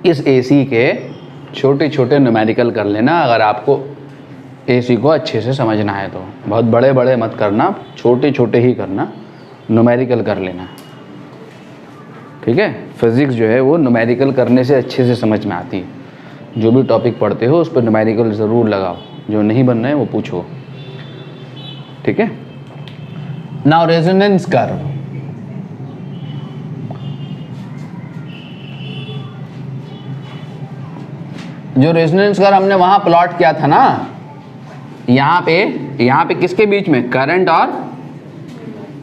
इस AC के छोटे छोटे न्यूमेरिकल कर लेना अगर आपको AC को अच्छे से समझना है तो। बहुत बड़े बड़े मत करना, छोटे छोटे ही करना, न्यूमेरिकल कर लेना, ठीक है। फिज़िक्स जो है वो न्यूमेरिकल करने से अच्छे से समझ में आती है। जो भी टॉपिक पढ़ते हो उस पर न्यूमेरिकल ज़रूर लगाओ, जो नहीं बन रहे हैं वो पूछो, ठीक है। नाउ रेजोनेंस कर्व, जो रेजोनेंस कर्व हमने वहां प्लॉट किया था ना, यहाँ पे किसके बीच में, करंट और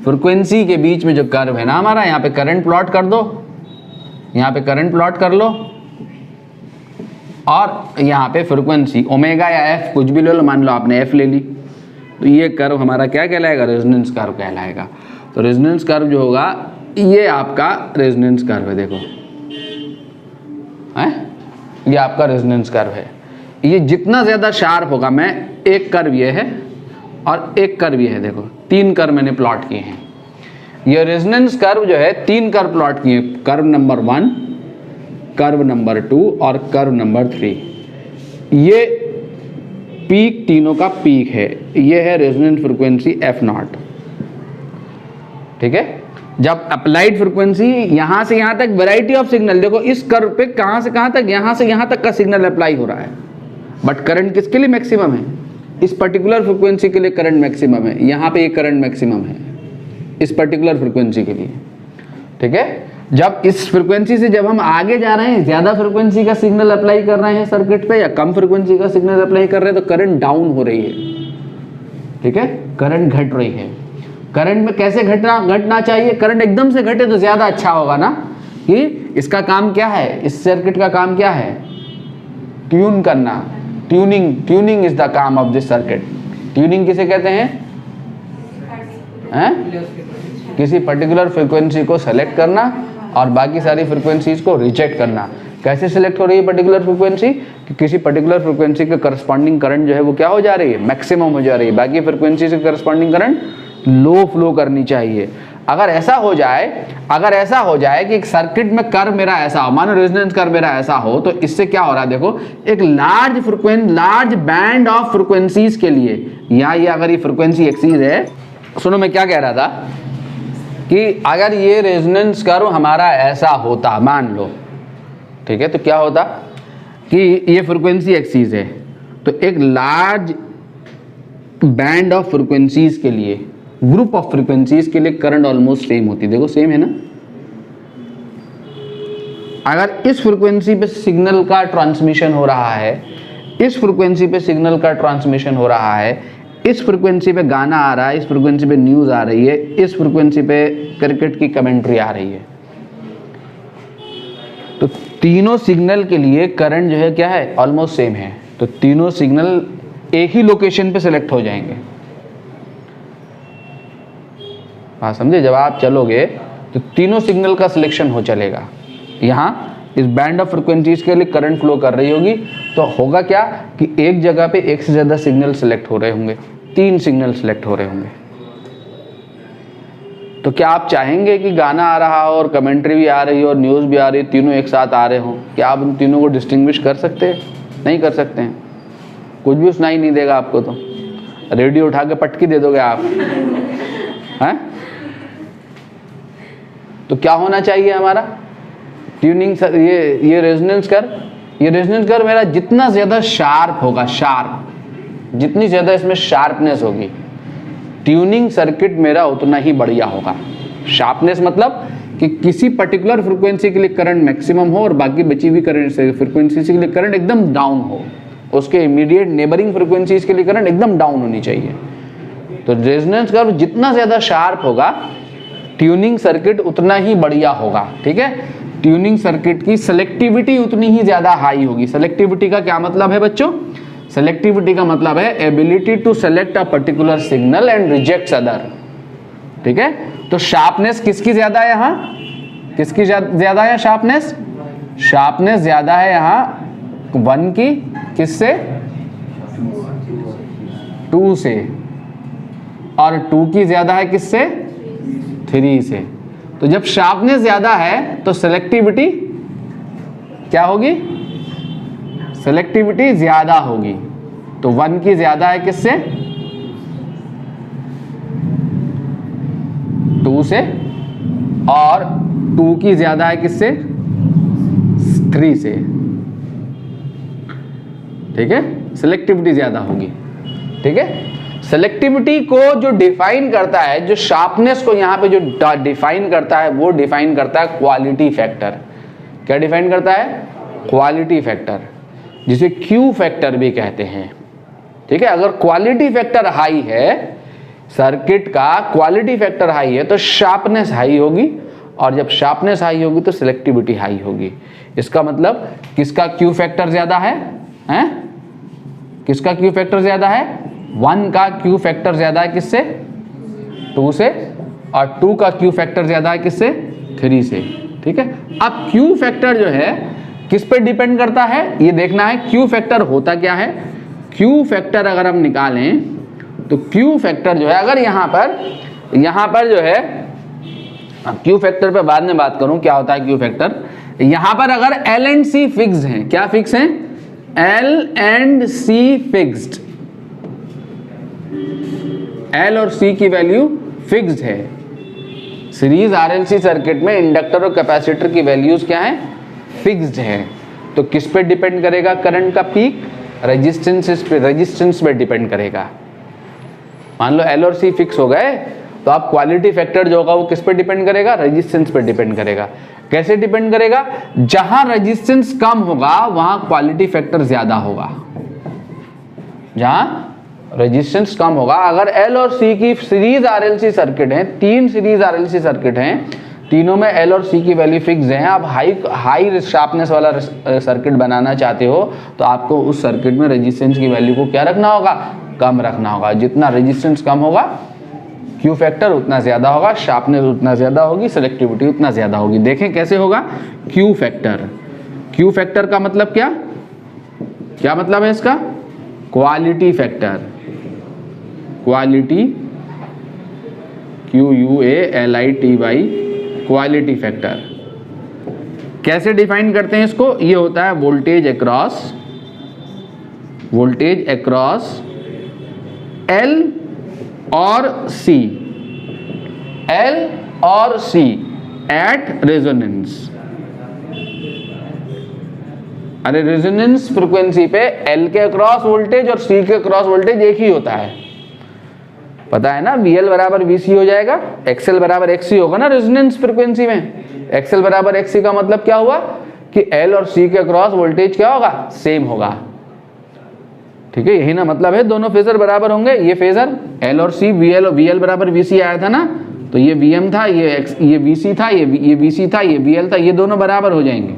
फ्रीक्वेंसी के बीच में जो कर्व है ना हमारा, यहाँ पे करंट प्लॉट कर दो, यहाँ पे करंट प्लॉट कर लो, और यहाँ पे फ्रीक्वेंसी ओमेगा या एफ कुछ भी ले लो, मान लो आपने एफ ले ली, तो ये कर्व हमारा क्या कहलाएगा, रेजोनेंस कर्व कहलाएगा। तो रेजोनेंस कर्व जो होगा ये आपका रेजोनेंस कर्व है, देखो है, ये आपका रेजोनेंस कर्व है। ये जितना ज़्यादा शार्प होगा, मैं एक कर्व ये है और एक कर्व ये है, देखो 3 कर्व मैंने प्लॉट किए हैं। ये रेजोनेंस कर्व जो है 3 कर्व प्लॉट किए, कर्व नंबर 1, कर्व नंबर 2 और कर्व नंबर 3। ये पीक तीनों का पीक है, ये है रेजोनेंट फ्रीक्वेंसी F0, ठीक है। जब अप्लाइड फ्रीक्वेंसी यहाँ से यहाँ तक वैरायटी ऑफ सिग्नल, देखो इस कर्व पे कहाँ से कहाँ तक, यहाँ से यहाँ तक का सिग्नल अप्लाई हो रहा है, बट करंट किसके लिए मैक्सिमम है, इस पर्टिकुलर फ्रीक्वेंसी के लिए करंट मैक्सिमम है, यहाँ पे ये करंट मैक्सिमम है इस पर्टिकुलर फ्रीक्वेंसी के लिए, ठीक है। जब इस फ्रीक्वेंसी से जब हम आगे जा रहे हैं, ज़्यादा फ्रीक्वेंसी का सिग्नल अप्लाई कर रहे हैं सर्किट पे या कम फ्रीक्वेंसी का सिग्नल अप्लाई कर रहे हैं, तो करंट डाउन हो रही है, ठीक है, करंट घट रही है। करंट में कैसे घटना चाहिए, करंट एकदम से घटे तो ज़्यादा अच्छा होगा ना, कि इसका काम क्या है, इस सर्किट का काम क्या है, ट्यून करना, ट्यूनिंग इज द काम ऑफ दिस सर्किट। ट्यूनिंग किसे कहते हैं, किसी पर्टिकुलर फ्रीक्वेंसी को सेलेक्ट करना और बाकी सारी फ्रीक्वेंसीज को रिजेक्ट करना। कैसे सिलेक्ट हो रही है पर्टिकुलर फ्रीक्वेंसी, कि किसी पर्टिकुलर फ्रीक्वेंसी के करस्पॉन्डिंग करंट जो है वो क्या हो जा रही है, मैक्सिमम हो जा रही है, बाकी फ्रीक्वेंसी से करस्पॉन्डिंग करंट लो फ्लो करनी चाहिए। अगर ऐसा हो जाए कि एक सर्किट में कर्व मेरा ऐसा हो, मानो रेजोनेंस कर्व मेरा ऐसा हो, तो इससे क्या हो रहा है, देखो एक लार्ज बैंड ऑफ फ्रीक्वेंसीज के लिए, या ये अगर ये फ्रीक्वेंसी एक्सीज है, सुनो मैं क्या कह रहा था कि अगर ये रेजोनेंस कर्व हमारा ऐसा होता, मान लो, ठीक है, तो क्या होता कि ये फ्रीक्वेंसी एक्सीज है, तो एक लार्ज बैंड ऑफ फ्रीक्वेंसीज के लिए, ग्रुप ऑफ फ्रीक्वेंसीज के लिए करंट ऑलमोस्ट सेम होती, देखो सेम है ना। अगर इस फ्रीक्वेंसी पे सिग्नल का ट्रांसमिशन हो रहा है, इस फ्रीक्वेंसी पे सिग्नल का ट्रांसमिशन हो रहा है, इस फ्रीक्वेंसी पे गाना आ रहा है, इस फ्रीक्वेंसी पे न्यूज़ आ रही है, इस फ्रीक्वेंसी पे क्रिकेट की कमेंट्री आ रही है, तो तीनों सिग्नल के लिए करंट जो है क्या है, ऑलमोस्ट सेम है। तो तीनों सिग्नल एक ही लोकेशन पे सेलेक्ट हो जाएंगे। हाँ समझे, जब आप चलोगे तो तीनों सिग्नल का सिलेक्शन हो चलेगा। यहाँ इस बैंड ऑफ फ्रीक्वेंसीज के लिए करंट फ्लो कर रही होगी, तो होगा क्या कि एक जगह पे एक से ज़्यादा सिग्नल सेलेक्ट हो रहे होंगे, 3 सिग्नल सेलेक्ट हो रहे होंगे। तो क्या आप चाहेंगे कि गाना आ रहा हो और कमेंट्री भी आ रही हो और न्यूज़ भी आ रही हो, तीनों एक साथ आ रहे हो? क्या आप उन तीनों को डिस्टिंग्विश कर सकते हैं? नहीं कर सकते हैं, कुछ भी सुनाई नहीं देगा आपको, तो रेडियो उठा के पटकी दे दोगे आप, हैं? तो क्या होना चाहिए हमारा ट्यूनिंग, ये रेजोनेंस कर्व मेरा जितना ज़्यादा शार्प होगा, जितनी ज़्यादा इसमें शार्पनेस होगी, ट्यूनिंग सर्किट मेरा उतना ही बढ़िया होगा। शार्पनेस मतलब कि किसी पर्टिकुलर फ्रीक्वेंसी के लिए करंट मैक्सिमम हो और बाकी बची हुई करंट फ्रीक्वेंसी के लिए करंट एकदम डाउन हो, उसके इमीडिएट नेबरिंग फ्रीक्वेंसीज के लिए करंट एकदम डाउन होनी चाहिए। तो रेजोनेंस कर्व जितना ज़्यादा शार्प होगा, ट्यूनिंग सर्किट उतना ही बढ़िया होगा, ठीक है। ट्यूनिंग सर्किट की सेलेक्टिविटी उतनी ही ज़्यादा हाई होगी। सेलेक्टिविटी का क्या मतलब है बच्चों? सेलेक्टिविटी का मतलब है ability to select a particular signal and reject other, ठीक है। तो शार्पनेस किसकी ज़्यादा है यहाँ, किसकी ज़्यादा है शार्पनेस? शार्पनेस ज़्यादा है यहाँ 1 की, किससे? 2 से, और 2 की ज़्यादा है किससे? 3 से। तो जब शार्पनेस ज़्यादा है तो सेलेक्टिविटी क्या होगी, सेलेक्टिविटी ज्यादा होगी। तो 1 की ज्यादा है किससे, 2 से, और 2 की ज्यादा है किससे, 3 से। ठीक है, सेलेक्टिविटी ज्यादा होगी। ठीक है, सेलेक्टिविटी को जो डिफाइन करता है, जो शार्पनेस को यहां पे जो डिफाइन करता है, वो डिफाइन करता है क्वालिटी फैक्टर। क्या डिफाइन करता है, क्वालिटी फैक्टर, जिसे क्यू फैक्टर भी कहते हैं। ठीक है, अगर क्वालिटी फैक्टर हाई है, सर्किट का क्वालिटी फैक्टर हाई है, तो शार्पनेस हाई होगी, और जब शार्पनेस हाई होगी तो सिलेक्टिविटी हाई होगी। इसका मतलब किसका क्यू फैक्टर ज्यादा है, हैं? किसका क्यू फैक्टर ज्यादा है, 1 का क्यू फैक्टर ज्यादा है किससे, 2 से, और 2 का क्यू फैक्टर ज्यादा है किससे, 3 से। ठीक है, अब क्यू फैक्टर जो है किस पे डिपेंड करता है, ये देखना है। क्यू फैक्टर होता क्या है, क्यू फैक्टर अगर हम निकालें तो क्यू फैक्टर जो है, अगर यहां पर जो है, क्यू फैक्टर पे बाद में बात करूं क्या होता है क्यू फैक्टर। यहां पर अगर एल एंड सी फिक्स्ड हैं, क्या फिक्स हैं, L and C fixed, L और सी की वैल्यू फिक्स्ड है। सीरीज आरएलसी सर्किट में इंडक्टर और कैपेसिटर की वैल्यूज क्या है, फिक्स्ड है। तो किस पे डिपेंड करेगा करंट का पीक, रेजिस्टेंस पे डिपेंड करेगा। मान लो एल और सी फिक्स हो गए, तो आप क्वालिटी फैक्टर जो होगा वो किस पे डिपेंड करेगा, रेजिस्टेंस पे डिपेंड करेगा। कैसे डिपेंड करेगा, जहां रेजिस्टेंस कम होगा वहां क्वालिटी फैक्टर ज्यादा होगा। जहां रेजिस्टेंस कम होगा, अगर एल और सी की सीरीज आरएलसी सर्किट है, 3 सीरीज आरएलसी सर्किट हैं, तीनों में एल और सी की वैल्यू फिक्स है, आप हाई शार्पनेस वाला सर्किट बनाना चाहते हो, तो आपको उस सर्किट में रेजिस्टेंस की वैल्यू को क्या रखना होगा, कम रखना होगा। जितना रेजिस्टेंस कम होगा, क्यू फैक्टर उतना ज्यादा होगा, शार्पनेस उतना ज्यादा होगी, सेलेक्टिविटी उतना ज्यादा होगी। देखें कैसे होगा क्यू फैक्टर। क्यू फैक्टर का मतलब क्या मतलब है इसका, quality factor, quality, QUALITY, quality factor. कैसे डिफाइन करते हैं इसको, ये होता है वोल्टेज अक्रॉस L और C, L और C एट रेजोनेंस। अरे रेजोनेंस फ्रीक्वेंसी पे L के अक्रॉस वोल्टेज और C के अक्रॉस वोल्टेज एक ही होता है, पता है ना। VL बराबर VC हो जाएगा, XL बराबर XC होगा ना रेजोनेंस फ्रीक्वेंसी में। XL बराबर XC का मतलब क्या हुआ कि L और C के अक्रॉस वोल्टेज क्या होगा, सेम होगा। ठीक है, यही ना मतलब है, दोनों फेजर बराबर होंगे। ये फेजर L और C, VL बराबर VC आया था ना, तो ये VM था, ये VC था, ये VC था, ये VL था, ये दोनों बराबर हो जाएंगे।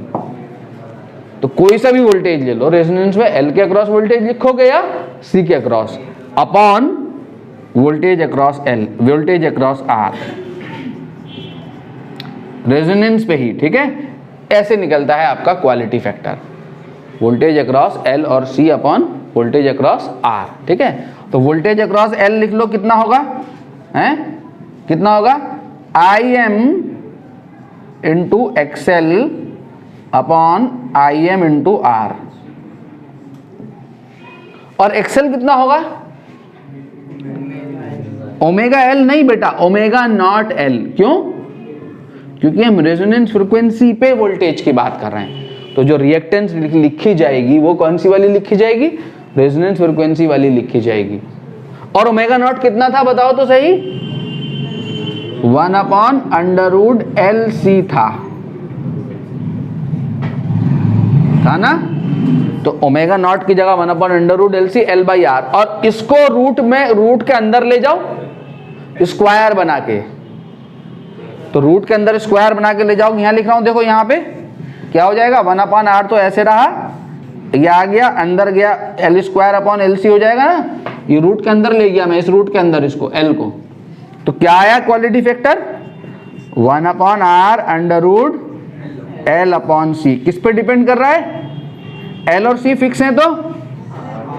तो कोई सा भी वोल्टेज ले लो, रेजोनेंस में L के अक्रॉस वोल्टेज लिखोगे या C के across, upon voltage across L, voltage across R, resonance पे ही। ठीक है, ऐसे निकलता है आपका quality factor, voltage across L और C upon voltage across R। ठीक है, तो वोल्टेज अक्रॉस L लिख लो, कितना होगा, हैं कितना होगा, IM into XL upon IM into R। और XL कितना होगा, ओमेगा L नहीं बेटा, ओमेगा नॉट L। क्यों, क्योंकि हम रेजोनेंस फ्रीक्वेंसी पे वोल्टेज की बात कर रहे हैं। तो जो रिएक्टेंस लिखी जाएगी वो कौन सी वाली लिखी जाएगी, रेजोनेंस फ्रीक्वेंसी वाली लिखी जाएगी। और ओमेगा नॉट कितना था बताओ तो सही, 1/√LC था ना। तो ओमेगा नॉट की जगह 1/√LC L/R, और इसको रूट के अंदर ले जाओ स्क्वायर बना के, तो रूट के अंदर स्क्वायर बना के ले जाओ। यहां लिख रहा हूं, देखो यहां पे क्या हो जाएगा, 1/R तो ऐसे रहा, ये आ गया अंदर गया, L²/LC हो जाएगा ना। ये रूट के अंदर ले गया मैं, इस रूट के अंदर इसको L को, तो क्या आया क्वालिटी फैक्टर, 1/√L/C। किस पे डिपेंड कर रहा है, L और C फिक्स है तो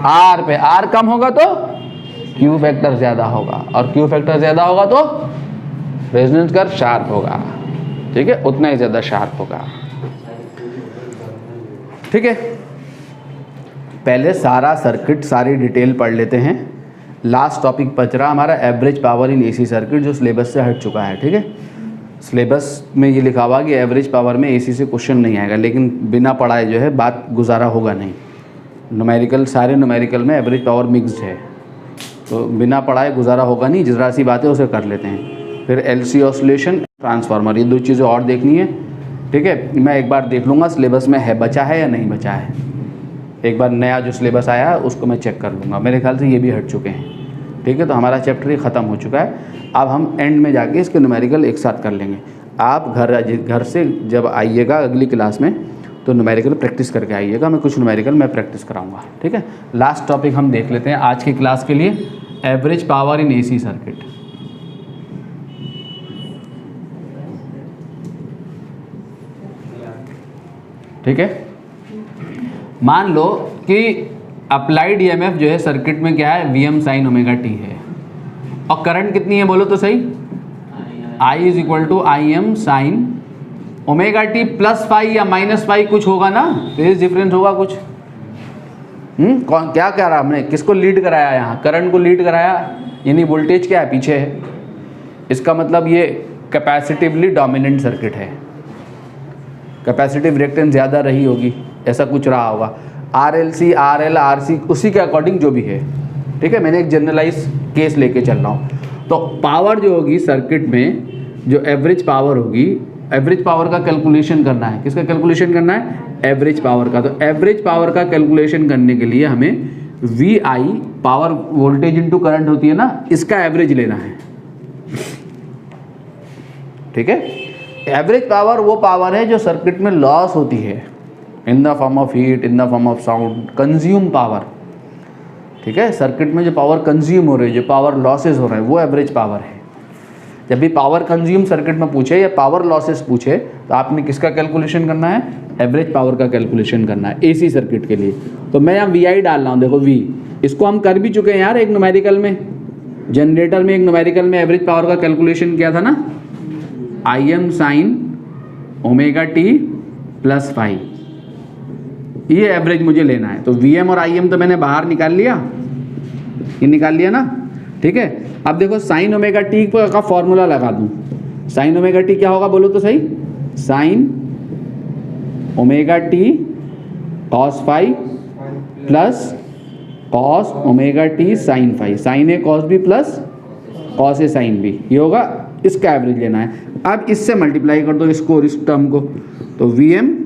R पे, R कम होगा तो Q फैक्टर ज्यादा होगा, और Q फैक्टर ज्यादा होगा तो रेजोनेंस कर्व शार्प होगा। ठीक है, उतना ही ज्यादा शार्प होगा। ठीक है, पहले सारा सर्किट सारी डिटेल पढ़ लेते हैं। लास्ट टॉपिक बच रहा हमारा average power in AC circuit, जो सिलेबस से हट चुका है। ठीक है, सिलेबस में ये लिखा हुआ कि एवरेज पावर में एसी से क्वेश्चन नहीं आएगा, लेकिन बिना पढ़ाए जो है बात गुजारा होगा नहीं। न्यूमेरिकल, सारे न्यूमेरिकल में एवरेज पावर मिक्स्ड है, तो बिना पढ़ाए गुजारा होगा नहीं। जरा सी बातें उसे कर लेते हैं। फिर एलसी ऑसिलेशन, ट्रांसफार्मर, ये 2 चीज़ें और देखनी है। ठीक है, मैं एक बार देख लूँगा सिलेबस में है, बचा है या नहीं बचा है। एक बार नया जो सिलेबस आया है उसको मैं चेक कर लूँगा। मेरे ख्याल से ये भी हट चुके हैं। ठीक है, तो हमारा चैप्टर ये ख़त्म हो चुका है। अब हम एंड में जाके इसके न्यूमेरिकल एक साथ कर लेंगे। आप घर से जब आइएगा अगली क्लास में तो न्यूमेरिकल प्रैक्टिस करके आइएगा। मैं कुछ न्यूमेरिकल मैं प्रैक्टिस कराऊंगा। ठीक है, लास्ट टॉपिक हम देख लेते हैं आज की क्लास के लिए, average power in AC circuit. ठीक है, मान लो कि अप्लाइड ईएमएफ जो है सर्किट में क्या है, वीएम साइन ओमेगा टी है, और करंट कितनी है बोलो तो सही, I is equal to I M sine omega T plus phi या माइनस फाई कुछ होगा ना, फेज डिफरेंस होगा कुछ। कौन क्या कह रहा, हमने किसको लीड कराया, यहाँ करंट को लीड कराया, यानी वोल्टेज क्या है, पीछे है। इसका मतलब ये कैपेसिटिवली डोमिनेंट सर्किट है, कैपेसिटिव रिएक्टेंस ज़्यादा रही होगी, ऐसा कुछ रहा होगा। आरएलसी, आरएल, आरसी उसी के अकॉर्डिंग जो भी है। ठीक है, मैंने एक जनरलाइज केस लेके चल रहा हूँ। तो पावर जो होगी सर्किट में, जो एवरेज पावर होगी, एवरेज पावर का कैलकुलेशन करना है। किसका कैलकुलेशन करना है, एवरेज पावर का। तो एवरेज पावर का कैलकुलेशन करने के लिए हमें V I, power voltage into current होती है ना, इसका एवरेज लेना है। ठीक है, एवरेज पावर वो पावर है जो सर्किट में लॉस होती है, in the form of heat, in the form of sound, consume power. ठीक है, सर्किट में जो पावर कंज्यूम हो रही है, जो पावर लॉसेस हो रहे हैं, वो एवरेज पावर है। जब भी पावर कंज्यूम सर्किट में पूछे या पावर लॉसेस पूछे तो आपने किसका कैलकुलेशन करना है, एवरेज पावर का कैलकुलेशन करना है एसी सर्किट के लिए। तो मैं यहाँ वी आई डाल रहा हूँ, देखो वी, इसको हम कर भी चुके हैं यार एक न्यूमेरिकल में, जनरेटर में एक न्यूमेरिकल में एवरेज पावर का कैलकुलेशन किया था ना, I M sine omega T plus phi, ये एवरेज मुझे लेना है। तो वी एम और आई एम तो मैंने बाहर निकाल लिया, ये निकाल लिया ना। ठीक है, अब देखो साइन ओमेगा टी का फॉर्मूला लगा दूं। साइन ओमेगा टी क्या होगा बोलो तो सही, sine omega T cos phi plus cos omega T sine phi, sine A cos B plus cos A sine B, ये होगा। इसका एवरेज लेना है। अब इससे मल्टीप्लाई कर दो इसको और इस टर्म को, तो V M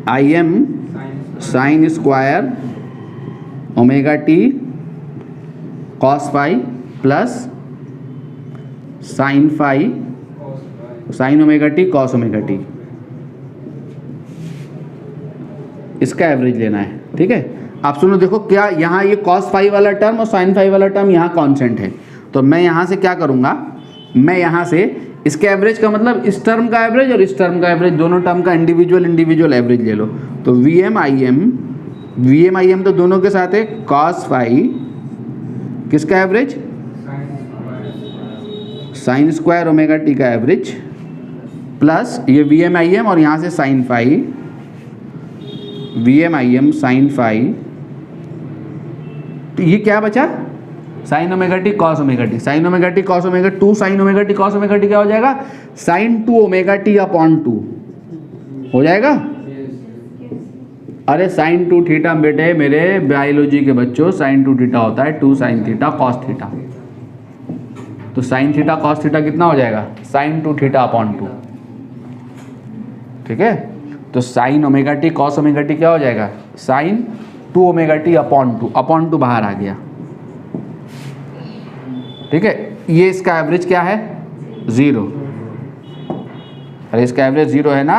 I M sine square omega T cos phi plus sine phi sine omega T cos omega T, इसका एवरेज लेना है। ठीक है, आप सुनो, देखो क्या यहाँ ये कॉस फाई वाला टर्म और साइन फाई वाला टर्म यहाँ कांस्टेंट है। तो मैं यहाँ से क्या करूँगा, मैं यहाँ से इसके एवरेज का मतलब इस टर्म का एवरेज और इस टर्म का एवरेज, दोनों टर्म का इंडिविजुअल एवरेज ले लो। तो वी एम आई एम तो दोनों के साथ है, कॉस फाई किसका average, sine square omega T का एवरेज प्लस ये वी एम आई एम और यहाँ से sine phi, V M I M sine phi, तो ये क्या बचा, sine omega T cos omega T, sine omega T cos omega, 2 sine omega T cos omega T क्या हो जाएगा, साइन 2 ओमेगा टी अपॉन 2 हो जाएगा। अरे साइन 2 थीटा बेटे मेरे बायोलॉजी के बच्चों, साइन 2 थीटा होता है 2 साइन थीटा कॉस थीटा, तो साइन थीटा कॉस थीटा कितना हो जाएगा, साइन 2 थीटा अपॉन 2। ठीक है, तो sine omega T cos omega T क्या हो जाएगा, sine 2 omega T upon 2, upon 2 बाहर आ गया। ठीक है, ये इसका एवरेज क्या है, 0। अरे इसका एवरेज 0 है ना,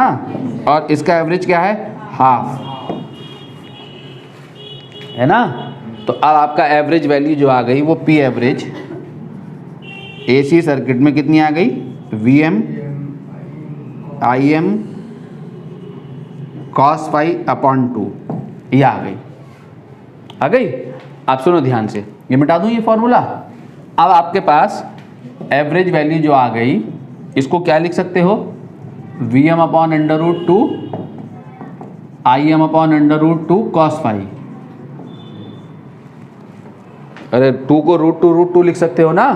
और इसका एवरेज क्या है, हाफ है ना। तो अब आपका एवरेज वैल्यू जो आ गई वो पी एवरेज एसी सर्किट में कितनी आ गई, V M I M cos phi upon 2, ये आ गई। आप सुनो ध्यान से, ये मिटा दूं ये फॉर्मूला। अब आपके पास एवरेज वैल्यू जो आ गई, इसको क्या लिख सकते हो, V M upon under root 2 Im/√2 cos phi। अरे 2 को √2 लिख सकते हो ना।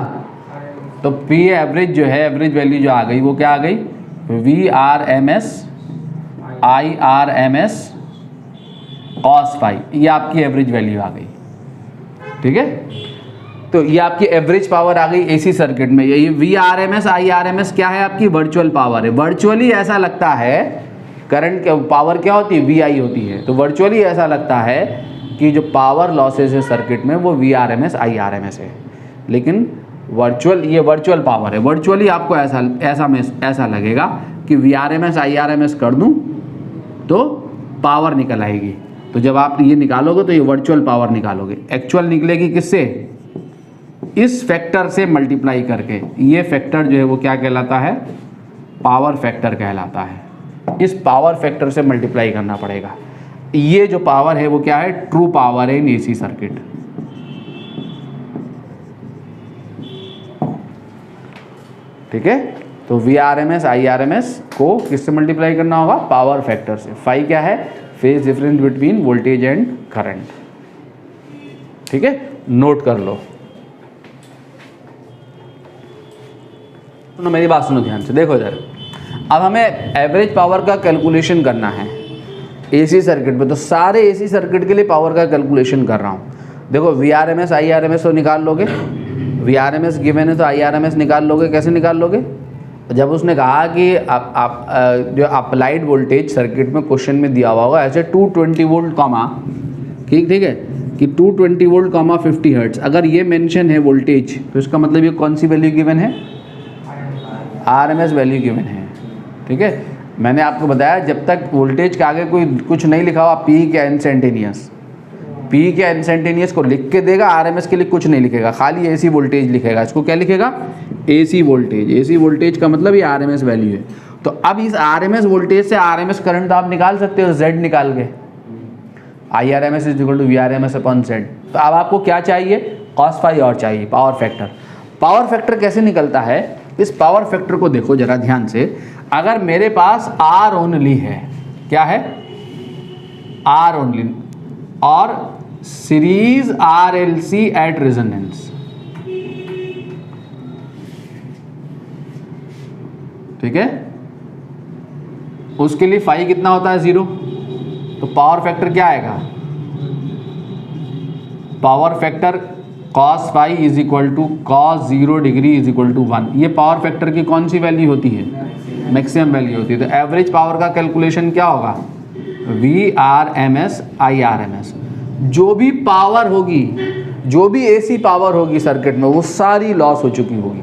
तो P एवरेज जो है, एवरेज वैल्यू जो आ गई वो क्या आ गई, VRMS IRMS cos phi, ये आपकी एवरेज वैल्यू आ गई। ठीक है, तो ये आपकी एवरेज पावर आ गई एसी सर्किट में। ये VRMS IRMS क्या है, आपकी वर्चुअल पावर है। वर्चुअली ऐसा लगता है, करंट पावर क्या होती है, VI होती है, तो वर्चुअली ऐसा लगता है कि जो पावर लॉसेस है सर्किट में वो VRMS IRMS है, लेकिन ये वर्चुअल पावर है। वर्चुअली आपको ऐसा लगेगा कि VRMS IRMS कर दूं तो पावर निकल आएगी। तो जब आप ये निकालोगे तो ये वर्चुअल पावर निकालोगे, एक्चुअल निकलेगी किससे, इस फैक्टर से मल्टीप्लाई करके। ये फैक्टर जो है वो क्या कहलाता है, पावर फैक्टर कहलाता है। इस पावर फैक्टर से मल्टीप्लाई करना पड़ेगा। ये जो पावर है वो क्या है, ट्रू पावर है इन एसी सर्किट। ठीक है, तो VRMS IRMS को किससे मल्टीप्लाई करना होगा, पावर फैक्टर से। फाई क्या है, phase difference between voltage and current. ठीक है, नोट कर लो। तो मेरी बात सुनो ध्यान से, देखो इधर। अब हमें एवरेज पावर का कैलकुलेशन करना है एसी सर्किट में, तो सारे एसी सर्किट के लिए पावर का कैलकुलेशन कर रहा हूँ। देखो VRMS IRMS तो निकाल लोगे, VRMS गिवन है तो IRMS निकाल लोगे। कैसे निकाल लोगे, जब उसने कहा कि आप जो अप्लाइड वोल्टेज सर्किट में क्वेश्चन में दिया हुआ होगा ऐसे 220 वोल्ट कॉमा, ठीक है, कि 220 वोल्ट कॉमा 50 हर्ट्ज, अगर ये मेंशन है वोल्टेज तो इसका मतलब ये कौन सी वैल्यू गिवन है, RMS वैल्यू गिवन है। ठीक है, मैंने आपको बताया जब तक वोल्टेज के आगे कोई कुछ नहीं लिखा हुआ, P क्या इंस्टेंटेनियस, P क्या इंस्टेंटेनियस को लिख के देगा, RMS के लिए कुछ नहीं लिखेगा, खाली AC वोल्टेज लिखेगा। इसको क्या लिखेगा, AC वोल्टेज। AC वोल्टेज का मतलब ये RMS वैल्यू है। तो अब इस RMS वोल्टेज से RMS करंट तो आप निकाल सकते हो Z निकाल के, IRMS is equal to VRMS upon Z। तो अब आपको क्या चाहिए, cos phi और चाहिए पावर फैक्टर। पावर फैक्टर कैसे निकलता है, इस पावर फैक्टर को देखो जरा ध्यान से। अगर मेरे पास R ओनली है, क्या है, R ओनली, और सीरीज RLC एट रेजोनेंस, ठीक है, उसके लिए फाई कितना होता है, 0। तो पावर फैक्टर क्या आएगा, power factor cos phi is equal to cos 0 degree is equal to 1। ये पावर फैक्टर की कौन सी वैल्यू होती है, मैक्सिमम वैल्यू होती है। तो एवरेज पावर का कैलकुलेशन क्या होगा, VRMS IRMS। जो भी पावर होगी, जो भी AC पावर होगी सर्किट में, वो सारी लॉस हो चुकी होगी।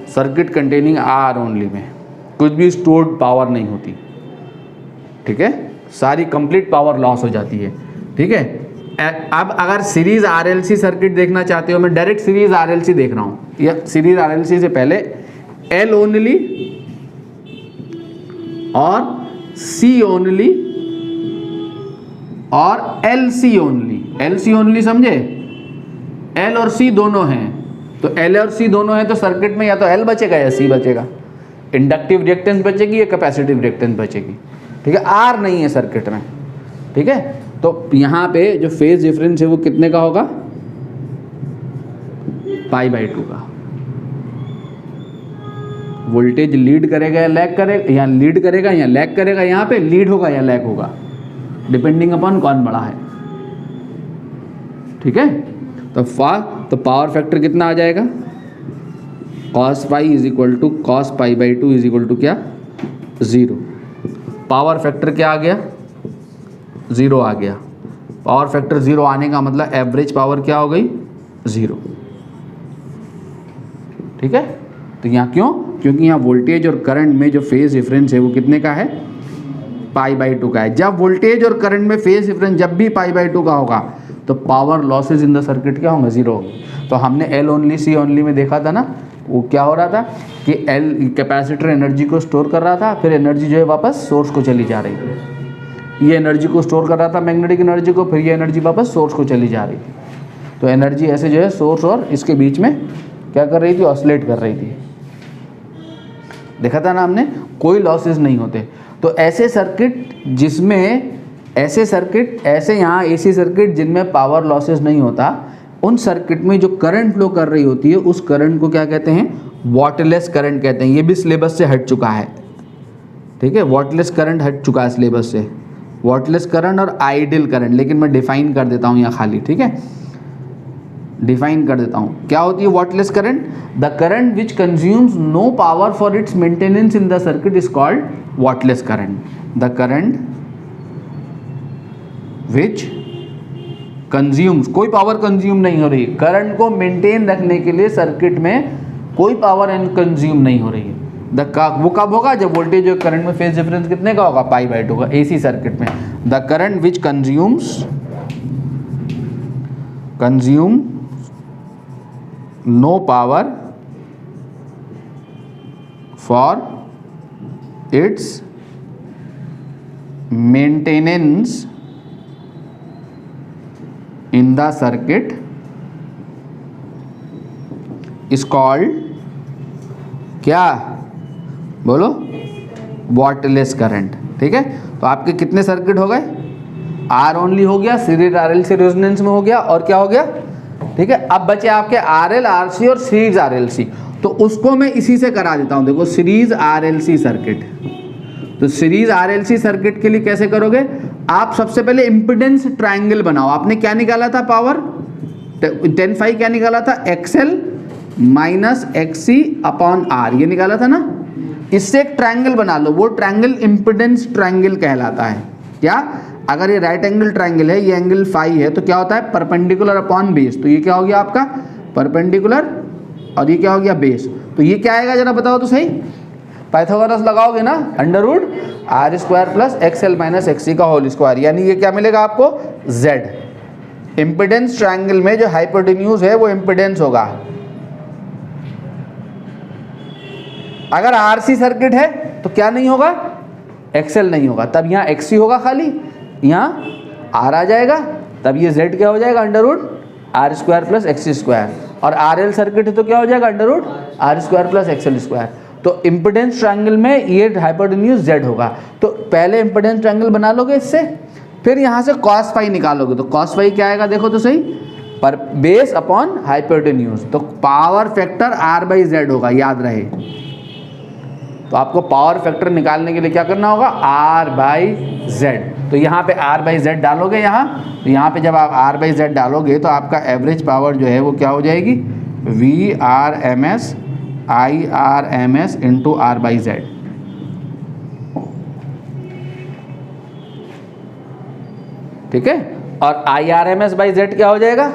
सर्किट कंटेनिंग R ओनली में कुछ भी स्टोर्ड पावर नहीं होती। ठीक है, सारी कंप्लीट पावर लॉस हो जाती है। ठीक है, अब अगर सीरीज RLC सर्किट देखना चाहते हो, मैं डायरेक्ट सीरीज RLC देख रहा हूँ, या सीरीज RLC से पहले L ओनली और C ओनली और LC ओनली। LC ओनली समझे, L और C दोनों हैं, तो L और C दोनों हैं तो सर्किट में या तो L बचेगा या C बचेगा, इंडक्टिव रिएक्टेंस बचेगी या कैपेसिटिव रिएक्टेंस बचेगी। ठीक है, R नहीं है सर्किट में। ठीक है, तो यहाँ पे जो फेज डिफरेंस है वो कितने का होगा, π/2 का। वोल्टेज लीड करेगा या लैग करेगा, यहाँ लीड करेगा या लैग करेगा, यहाँ पे लीड होगा या लैग होगा, डिपेंडिंग अपॉन कौन बड़ा है। ठीक है, तो पावर फैक्टर कितना आ जाएगा, cos phi is equal to cos π/2 is equal to क्या, 0। पावर फैक्टर क्या आ गया, 0 आ गया। पावर फैक्टर 0 आने का मतलब एवरेज पावर क्या हो गई, 0। ठीक है, तो यहाँ क्यों, क्योंकि यहाँ वोल्टेज और करंट में जो फेज डिफरेंस है वो कितने का है, π/2 का है। जब वोल्टेज और करंट में फेज डिफरेंस जब भी π/2 का होगा तो power losses in the circuit क्या होंगे, 0 होंगे। तो हमने L ओनली C ओनली में देखा था ना, वो क्या हो रहा था कि L कैपेसिटर एनर्जी को स्टोर कर रहा था, फिर एनर्जी जो है वापस सोर्स को चली जा रही थी। ये एनर्जी को स्टोर कर रहा था, मैग्नेटिक एनर्जी को, फिर ये एनर्जी वापस सोर्स को चली जा रही थी। तो एनर्जी ऐसे जो है सोर्स और इसके बीच में क्या कर रही थी, ऑसिलेट कर रही थी। देखा था ना हमने, कोई लॉसेस नहीं होते। तो ऐसे सर्किट जिसमें ऐसे यहाँ एसी सर्किट जिनमें पावर लॉसेस नहीं होता, उन सर्किट में जो करंट फ्लो कर रही होती है उस करंट को क्या कहते हैं, वॉटलेस करंट कहते हैं। ये भी सिलेबस से हट चुका है, ठीक है, वॉटलेस करंट हट चुका है सिलेबस से, वॉटलेस करंट और आइडियल करंट। लेकिन मैं डिफाइन कर देता हूँ यहाँ खाली, ठीक है, डिफाइन कर देता हूँ। क्या होती है wattless current? The current which consumes no power for its maintenance in the circuit is called wattless current. The current which consumes, कोई पावर कंज्यूम नहीं हो रही, करंट को मेंटेन रखने के लिए सर्किट में कोई पावर कंज्यूम नहीं हो रही है। वो कब होगा? जब वोल्टेज और करंट में फेज डिफरेंस कितने का होगा? π/2 होगा एसी सर्किट में। The current which consume no power for its maintenance in the circuit is called क्या? बोलो, वॉटलेस करंट। ठीक है, तो आपके कितने सर्किट हो गए? आर ओनली हो गया, सीरीज आरएल से रेजोनेंस में हो गया, और क्या हो गया? ठीक है, अब बचे आपके आरएल आरसी और सीरीज आरएलसी। तो उसको मैं इसी से करा देता हूं। देखो, सीरीज आरएलसी सर्किट, तो सीरीज आरएलसी सर्किट के लिए कैसे करोगे आप? सबसे पहले इंपिडेंस ट्रायंगल बनाओ। आपने क्या निकाला था पावर? 10φ क्या निकाला था? XL minus XC upon R, ये निकाला था ना। इससे एक ट्रायंगल बना लो, वो ट्रायंगल इंपिडेंस ट्रायंगल कहलाता है। क्या? अगर ये राइट एंगल ट्रायंगल है, ये एंगल फाई है, तो क्या होता है? Perpendicular upon base. तो ये क्या हो गया आपका? परपेंडिकुलर, और ये क्या हो गया? बेस। तो ये क्या आएगा जरा बताओ तो सही। पाइथागोरस लगाओगे ना, √R² plus XL minus XC का होल स्क्वायर, यानी ये क्या मिलेगा आपको? Z। इंपिडेंस ट्रायंगल में जो हाइपोटेन्यूज है वो इंपिडेंस होगा। अगर RC सर्किट है तो क्या नहीं होगा? XL नहीं होगा, तब यहाँ XC होगा खाली, यहाँ R आ जाएगा, तब ये Z क्या हो जाएगा? √R² plus XC²। और RL सर्किट है तो क्या हो जाएगा? √R² plus XL²। तो इम्पिडेंस ट्रायंगल में ये हाइपोटेन्यूज Z होगा। तो पहले इम्पिडेंस ट्रायंगल बना लोगे इससे, फिर यहाँ से cos φ निकालोगे। तो cos φ क्या आएगा देखो तो सही, पर बेस अपॉन हाइपोटेन्यूज। तो पावर फैक्टर R/Z होगा, याद रहे। तो आपको पावर फैक्टर निकालने के लिए क्या करना होगा? R/Z। तो यहाँ पे R/Z डालोगे यहाँ, तो यहाँ पे जब आप R/Z डालोगे तो आपका एवरेज पावर जो है वो क्या हो जाएगी? VRMS IRMS into R/Z। ठीक है, और IRMS/Z क्या हो जाएगा?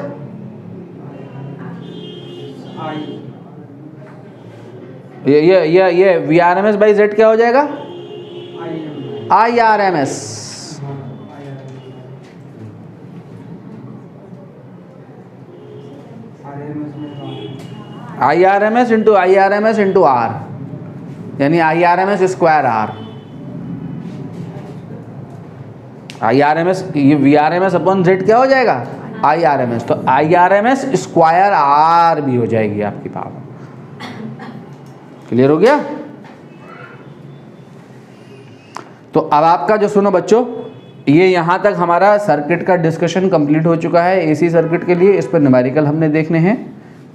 ये VRMS/Z क्या हो जाएगा? IRMS। IRMS into IRMS into R, यानी IRMS² R। IRMS, ये VRMS अपॉन Z क्या हो जाएगा? IRMS। तो IRMS² R भी हो जाएगी आपकी पावर। क्लियर हो गया? तो अब आपका जो, सुनो बच्चों, ये यहाँ तक हमारा सर्किट का डिस्कशन कंप्लीट हो चुका है एसी सर्किट के लिए। इस पर न्यूमेरिकल हमने देखने हैं।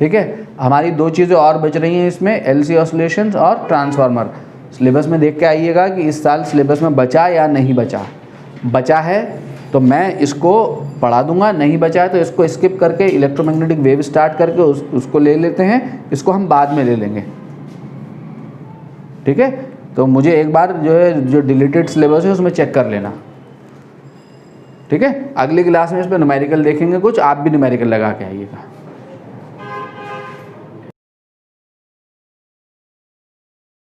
ठीक है, हमारी दो चीज़ें और बच रही हैं इसमें, LC ऑसिलेशंस और ट्रांसफार्मर। सिलेबस में देख के आइएगा कि इस साल सिलेबस में बचा या नहीं बचा। बचा है तो मैं इसको पढ़ा दूंगा, नहीं बचा है तो इसको स्किप करके इलेक्ट्रोमैग्नेटिक वेव स्टार्ट करके उसको ले लेते हैं, इसको हम बाद में ले लेंगे। ठीक है, तो मुझे एक बार जो डिलीटेड सिलेबस है उसमें चेक कर लेना। ठीक है, अगली क्लास में इस पर न्यूमेरिकल देखेंगे कुछ, आप भी न्यूमेरिकल लगा के आइएगा।